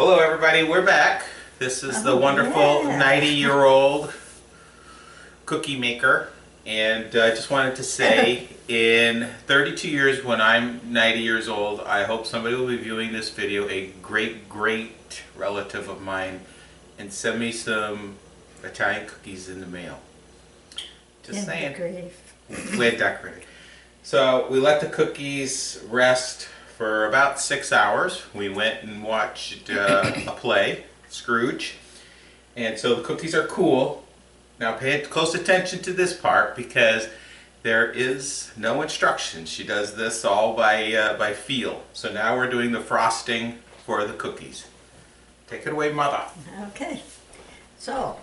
Hello everybody, we're back. This is the wonderful 90-year-old cookie maker, and I just wanted to say in 32 years, when I'm 90 years old, I hope somebody will be viewing this video, a great relative of mine, and send me some Italian cookies in the mail. Just saying. Way decorated. So we let the cookies rest for about 6 hours. We went and watched a play, Scrooge, and so the cookies are cool. Now pay close attention to this part because there is no instructions. She does this all by feel. So now we're doing the frosting for the cookies. Take it away, Mother. Okay, so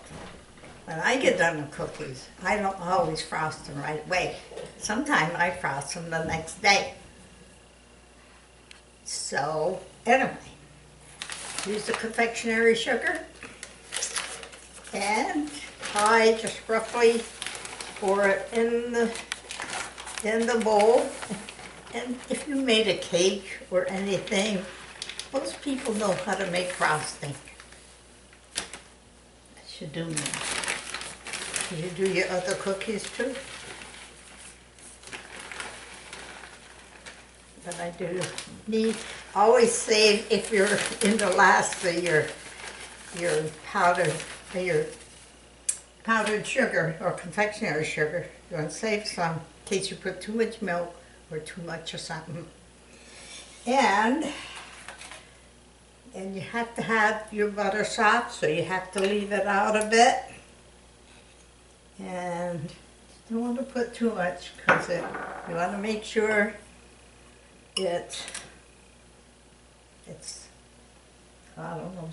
when I get done with cookies, I don't always frost them right away. Sometimes I frost them the next day. So anyway, use the confectionery sugar, and I just roughly pour it in the bowl. And if you made a cake or anything, most people know how to make frosting. That should do me. Do you do your other cookies too? But I do need, always save, if you're in the last of your powdered sugar or confectionery sugar, you want to save some in case you put too much milk or too much or something. And you have to have your butter soft, so you have to leave it out a bit. And you don't want to put too much because you want to make sure it's I don't know.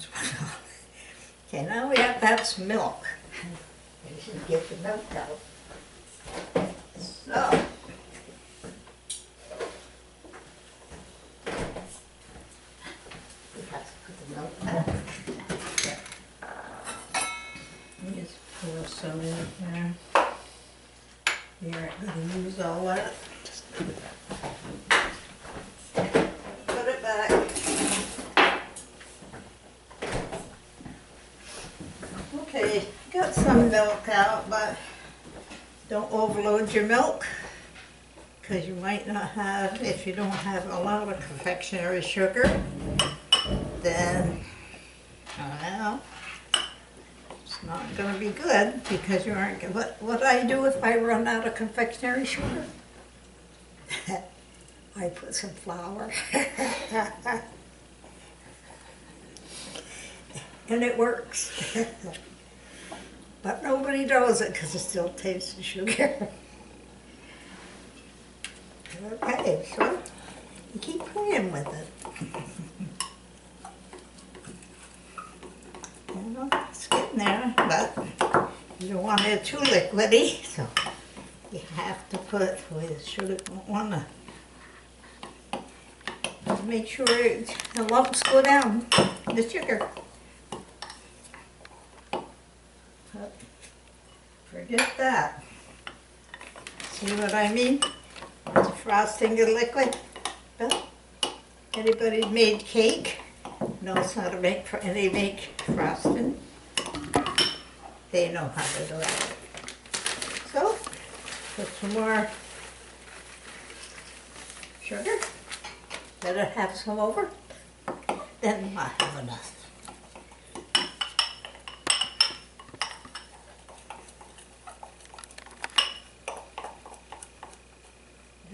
Okay, now we have to have some milk. We should get the milk out. So we have to put the milk back. Just pour some in there. You aren't going to use all that. Put it back. Okay, got some milk out, but don't overload your milk because you might not have, if you don't have a lot of confectionery sugar, then, I don't know, it's not going to be good because you aren't, what do I do if I run out of confectionery sugar? I put some flour. And it works. But nobody knows it because it still tastes of sugar. Okay, so you keep playing with it. You know, it's getting there, but you don't want it too liquidy, so you have to put with sugar. Don't want to make sure the lumps go down the sugar. But forget that. See what I mean? The frosting is liquid. Well, anybody made cake knows how to make frosting. They know how to do it. So, put some more sugar. Let it have some over. Then I have enough.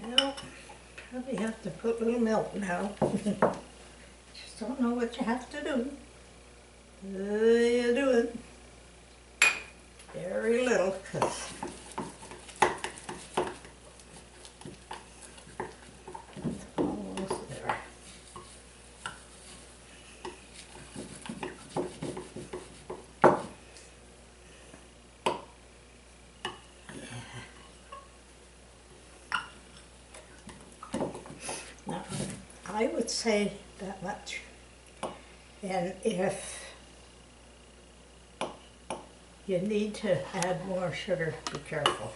Well, probably have to put a little milk now. Just don't know what you have to do. You do it. Very little, because it's almost there. Now, I would say that much. And if you need to add more sugar, be careful.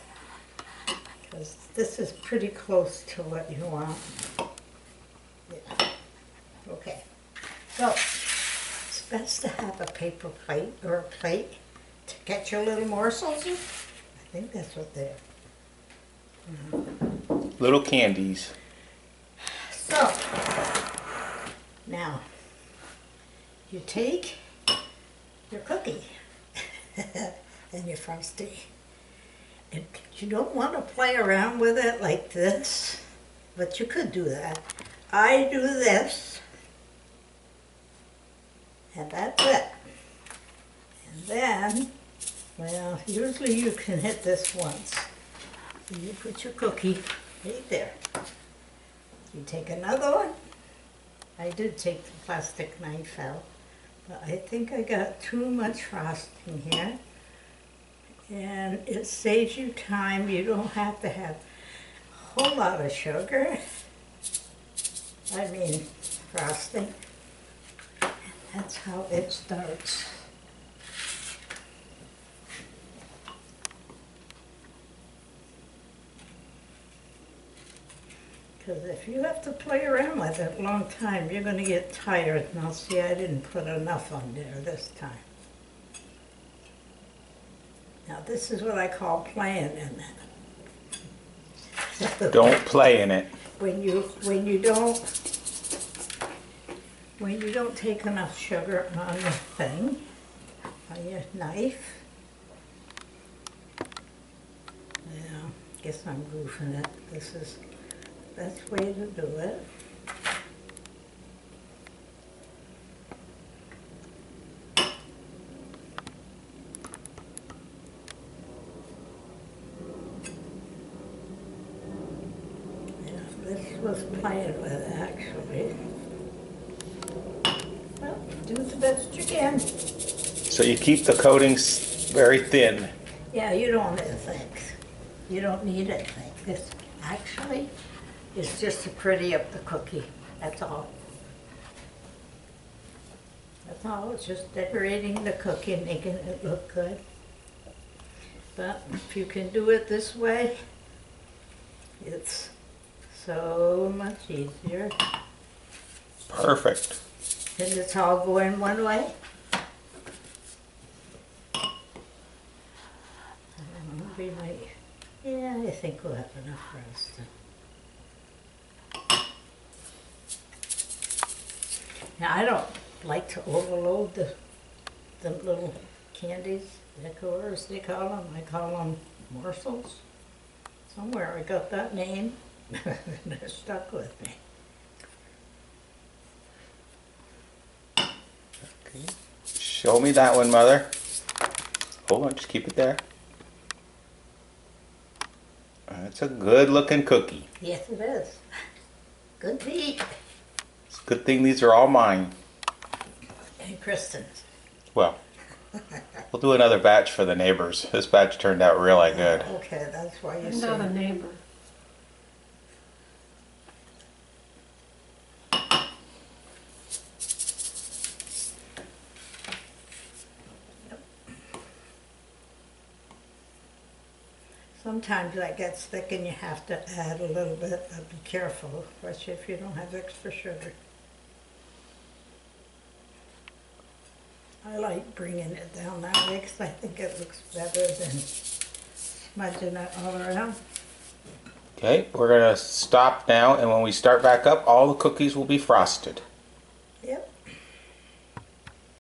Because this is pretty close to what you want. Yeah. Okay. So, best to have a paper plate or a plate to get your little morsels in. I think that's what they're. Little candies. So, now, you take your cookie and your frosty. And you don't want to play around with it like this, but you could do that. I do this, and that's it. And then, well, usually you can hit this once. You put your cookie right there. You take another one. I did take the plastic knife out, but I think I got too much frosting here. And it saves you time. You don't have to have a whole lot of sugar. I mean, frosting. And that's how it starts. Because if you have to play around with it a long time, you're going to get tired. Now see, I didn't put enough on there this time. Now this is what I call playing in it. Don't play in it. When you don't take enough sugar on the thing, on your knife. Yeah, guess I'm goofing it. This is the best way to do it. This was playing with it, actually. Well, do the best you can. So you keep the coatings very thin. Yeah, you don't need it thick. You don't need it thick. This actually is just to pretty up the cookie. That's all. That's all. It's just decorating the cookie and making it look good. But if you can do it this way, it's so much easier. Perfect. And it's all going one way. We might, yeah, I think we'll have enough for us to. Now I don't like to overload the little candies, decors they call them. I call them morsels. Somewhere I got that name. It stuck with me. Okay. Show me that one, Mother. Hold on, just keep it there. That's a good looking cookie. Yes, it is. Good to eat. It's a good thing these are all mine. And Kristen's. Well, we'll do another batch for the neighbors. This batch turned out really good. Okay, that's why you I'm say. not a neighbor. Sometimes that gets thick and you have to add a little bit, but be careful, especially if you don't have extra sugar. I like bringing it down that way because I think it looks better than smudging it all around. Okay, we're gonna stop now, and when we start back up, all the cookies will be frosted.